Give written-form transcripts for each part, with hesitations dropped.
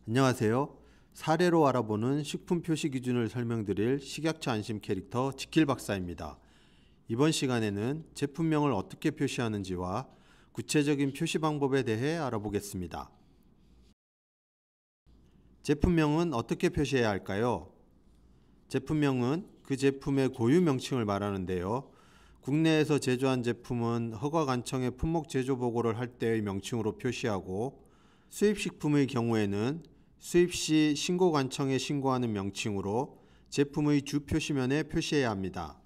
안녕하세요. 사례로 알아보는 식품 표시 기준을 설명드릴 식약처 안심 캐릭터 지킬 박사입니다. 이번 시간에는 제품명을 어떻게 표시하는지와 구체적인 표시 방법에 대해 알아보겠습니다. 제품명은 어떻게 표시해야 할까요? 제품명은 그 제품의 고유 명칭을 말하는데요. 국내에서 제조한 제품은 허가관청에 품목 제조 보고를 할 때의 명칭으로 표시하고, 수입식품의 경우에는 수입시 신고관청에 신고하는 명칭으로 제품의 주 표시면에 표시해야 합니다.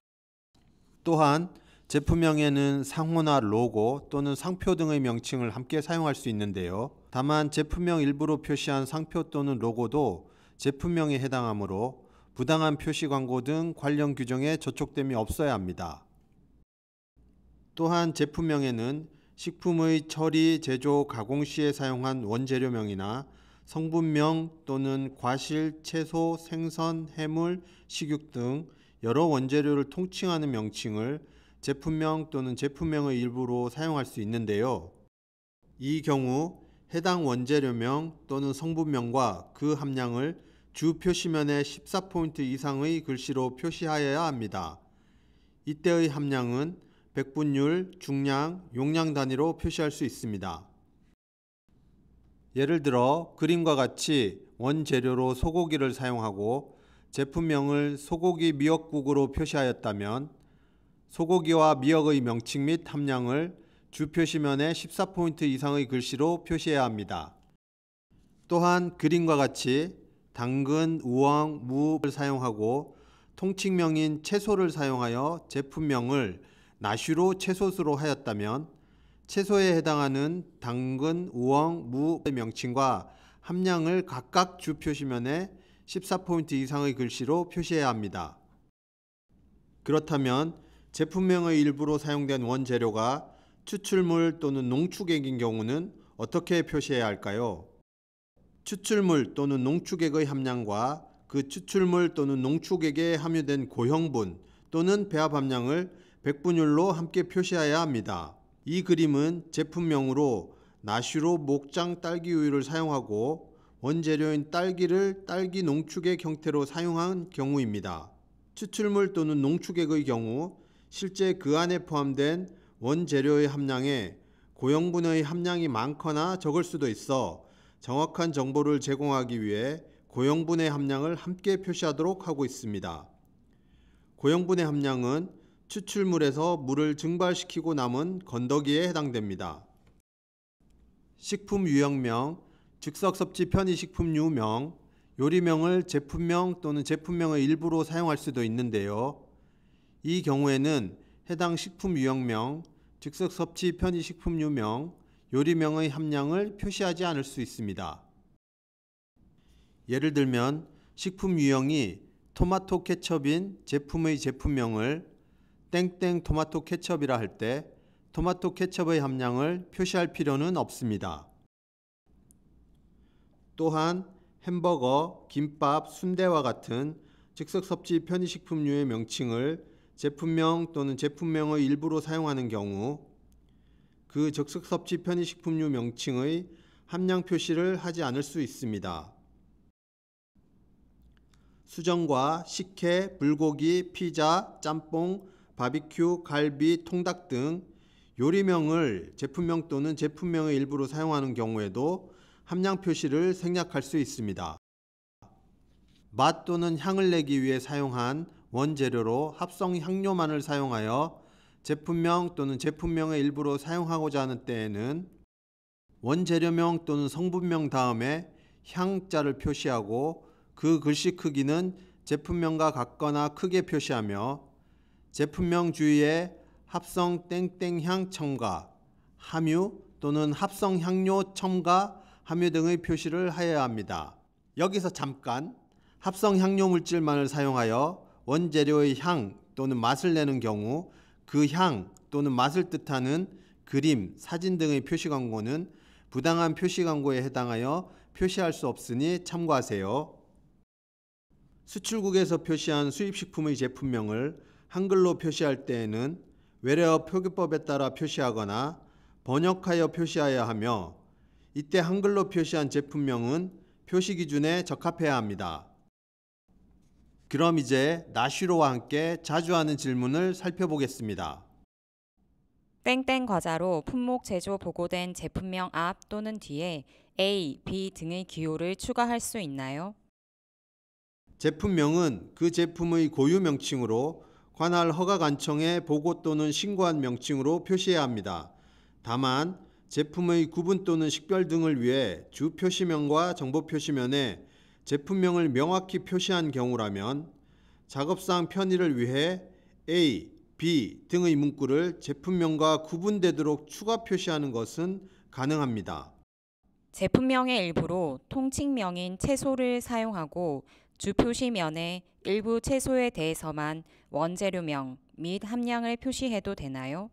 또한 제품명에는 상호나 로고 또는 상표 등의 명칭을 함께 사용할 수 있는데요. 다만 제품명 일부로 표시한 상표 또는 로고도 제품명에 해당하므로 부당한 표시 광고 등 관련 규정에 저촉됨이 없어야 합니다. 또한 제품명에는 식품의 처리, 제조, 가공 시에 사용한 원재료명이나 성분명 또는 과실, 채소, 생선, 해물, 식육 등 여러 원재료를 통칭하는 명칭을 제품명 또는 제품명의 일부로 사용할 수 있는데요. 이 경우 해당 원재료명 또는 성분명과 그 함량을 주 표시면에 14포인트 이상의 글씨로 표시하여야 합니다. 이때의 함량은 백분율, 중량, 용량 단위로 표시할 수 있습니다. 예를 들어 그림과 같이 원재료로 소고기를 사용하고 제품명을 소고기 미역국으로 표시하였다면 소고기와 미역의 명칭 및 함량을 주 표시면에 14포인트 이상의 글씨로 표시해야 합니다. 또한 그림과 같이 당근, 우엉, 무를 사용하고 통칭명인 채소를 사용하여 제품명을 나슈로 채소수로 하였다면 채소에 해당하는 당근, 우엉, 무의 명칭과 함량을 각각 주 표시면에 14포인트 이상의 글씨로 표시해야 합니다. 그렇다면 제품명의 일부로 사용된 원재료가 추출물 또는 농축액인 경우는 어떻게 표시해야 할까요? 추출물 또는 농축액의 함량과 그 추출물 또는 농축액에 함유된 고형분 또는 배합 함량을 백분율로 함께 표시해야 합니다. 이 그림은 제품명으로 나슈로 목장 딸기 우유를 사용하고 원재료인 딸기를 딸기 농축액 형태로 사용한 경우입니다. 추출물 또는 농축액의 경우 실제 그 안에 포함된 원재료의 함량에 고형분의 함량이 많거나 적을 수도 있어 정확한 정보를 제공하기 위해 고형분의 함량을 함께 표시하도록 하고 있습니다. 고형분의 함량은 추출물에서 물을 증발시키고 남은 건더기에 해당됩니다. 식품 유형명, 즉석섭취 편의식품류명, 요리명을 제품명 또는 제품명의 일부로 사용할 수도 있는데요. 이 경우에는 해당 식품 유형명, 즉석섭취 편의식품류명, 요리명의 함량을 표시하지 않을 수 있습니다. 예를 들면 식품 유형이 토마토 케첩인 제품의 제품명을 땡땡 토마토 케첩이라 할 때 토마토 케첩의 함량을 표시할 필요는 없습니다. 또한 햄버거, 김밥, 순대와 같은 즉석섭취 편의식품류의 명칭을 제품명 또는 제품명의 일부로 사용하는 경우 그 즉석섭취 편의식품류 명칭의 함량 표시를 하지 않을 수 있습니다. 수정과 식혜, 불고기, 피자, 짬뽕, 바비큐, 갈비, 통닭 등 요리명을 제품명 또는 제품명의 일부로 사용하는 경우에도 함량 표시를 생략할 수 있습니다. 맛 또는 향을 내기 위해 사용한 원재료로 합성 향료만을 사용하여 제품명 또는 제품명의 일부로 사용하고자 하는 때에는 원재료명 또는 성분명 다음에 향자를 표시하고 그 글씨 크기는 제품명과 같거나 크게 표시하며 제품명 주위에 합성 땡땡향 첨가, 함유 또는 합성 향료 첨가, 함유 등의 표시를 하여야 합니다. 여기서 잠깐 합성 향료 물질만을 사용하여 원재료의 향 또는 맛을 내는 경우 그 향 또는 맛을 뜻하는 그림, 사진 등의 표시 광고는 부당한 표시 광고에 해당하여 표시할 수 없으니 참고하세요. 수출국에서 표시한 수입식품의 제품명을 한글로 표시할 때에는 외래어 표기법에 따라 표시하거나 번역하여 표시하여야 하며 이때 한글로 표시한 제품명은 표시 기준에 적합해야 합니다. 그럼 이제 나시로와 함께 자주 하는 질문을 살펴보겠습니다. 땡땡 과자로 품목 제조 보고된 제품명 앞 또는 뒤에 A, B 등의 기호를 추가할 수 있나요? 제품명은 그 제품의 고유 명칭으로 관할 허가관청에 보고 또는 신고한 명칭으로 표시해야 합니다. 다만 제품의 구분 또는 식별 등을 위해 주 표시면과 정보 표시면에 제품명을 명확히 표시한 경우라면 작업상 편의를 위해 A, B 등의 문구를 제품명과 구분되도록 추가 표시하는 것은 가능합니다. 제품명의 일부로 통칭명인 채소를 사용하고 주표시면에 일부 채소에 대해서만 원재료명 및 함량을 표시해도 되나요?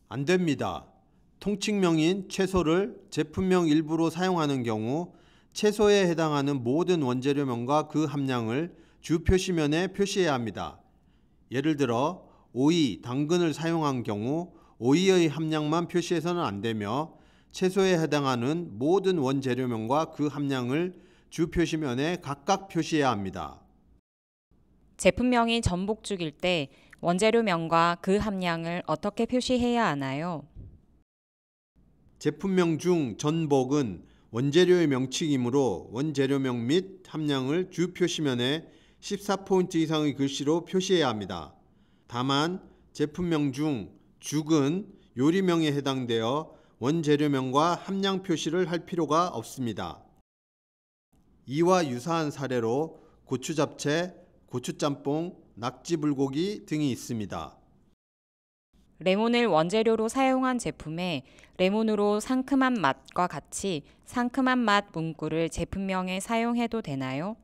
안 됩니다. 통칭명인 채소를 제품명 일부로 사용하는 경우 채소에 해당하는 모든 원재료명과 그 함량을 주 표시면에 표시해야 합니다. 예를 들어 오이, 당근을 사용한 경우 오이의 함량만 표시해서는 안 되며 채소에 해당하는 모든 원재료명과 그 함량을 주 표시면에 각각 표시해야 합니다. 제품명이 전복죽일 때 원재료명과 그 함량을 어떻게 표시해야 하나요? 제품명 중 전복은 원재료의 명칭이므로 원재료명 및 함량을 주 표시면에 14포인트 이상의 글씨로 표시해야 합니다. 다만 제품명 중 죽은 요리명에 해당되어 원재료명과 함량 표시를 할 필요가 없습니다. 이와 유사한 사례로 고추잡채, 고추짬뽕, 낙지불고기 등이 있습니다. 레몬을 원재료로 사용한 제품에 레몬으로 상큼한 맛과 같이 상큼한 맛 문구를 제품명에 사용해도 되나요?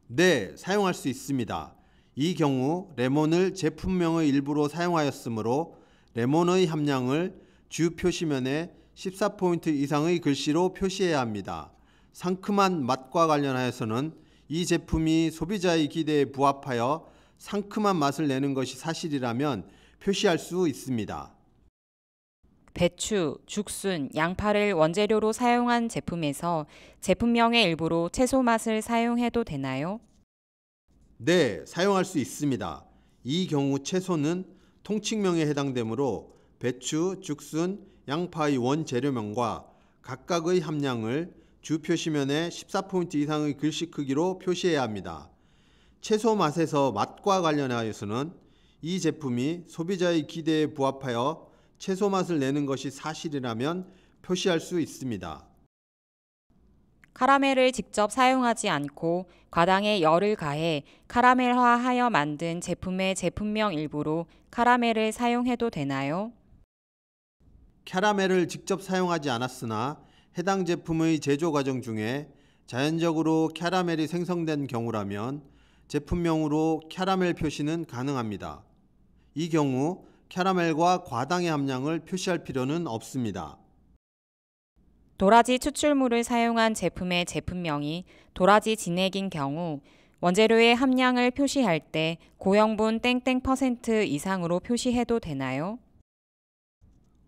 네, 사용할 수 있습니다. 이 경우 레몬을 제품명의 일부로 사용하였으므로 레몬의 함량을 주 표시면에 14포인트 이상의 글씨로 표시해야 합니다. 상큼한 맛과 관련하여서는 이 제품이 소비자의 기대에 부합하여 상큼한 맛을 내는 것이 사실이라면 표시할 수 있습니다. 배추, 죽순, 양파를 원재료로 사용한 제품에서 제품명의 일부로 채소 맛을 사용해도 되나요? 네, 사용할 수 있습니다. 이 경우 채소는 통칭명에 해당되므로 배추, 죽순, 양파의 원재료명과 각각의 함량을 주 표시면에 14포인트 이상의 글씨 크기로 표시해야 합니다. 채소 맛에서 맛과 관련하여서는 이 제품이 소비자의 기대에 부합하여 채소 맛을 내는 것이 사실이라면 표시할 수 있습니다. 카라멜을 직접 사용하지 않고 과당에 열을 가해 카라멜화하여 만든 제품의 제품명 일부로 카라멜을 사용해도 되나요? 캐러멜을 직접 사용하지 않았으나 해당 제품의 제조 과정 중에 자연적으로 캐러멜이 생성된 경우라면 제품명으로 캐러멜 표시는 가능합니다. 이 경우 캐러멜과 과당의 함량을 표시할 필요는 없습니다. 도라지 추출물을 사용한 제품의 제품명이 도라지 진액인 경우 원재료의 함량을 표시할 때 고형분 땡땡% 이상으로 표시해도 되나요?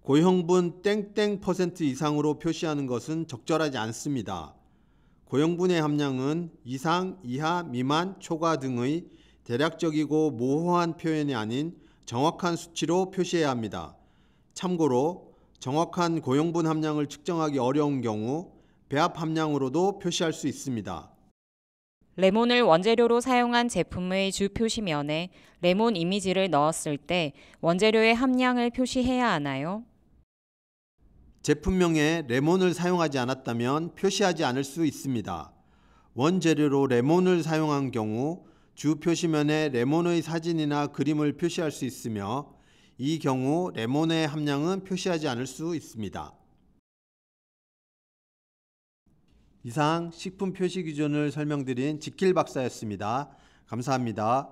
고형분 땡땡 % 이상으로 표시하는 것은 적절하지 않습니다. 고형분의 함량은 이상, 이하, 미만, 초과 등의 대략적이고 모호한 표현이 아닌 정확한 수치로 표시해야 합니다. 참고로 정확한 고형분 함량을 측정하기 어려운 경우 배합 함량으로도 표시할 수 있습니다. 레몬을 원재료로 사용한 제품의 주 표시면에 레몬 이미지를 넣었을 때 원재료의 함량을 표시해야 하나요? 제품명에 레몬을 사용하지 않았다면 표시하지 않을 수 있습니다. 원재료로 레몬을 사용한 경우 주 표시면에 레몬의 사진이나 그림을 표시할 수 있으며 이 경우 레몬의 함량은 표시하지 않을 수 있습니다. 이상 식품 표시 기준을 설명드린 지킬 박사였습니다. 감사합니다.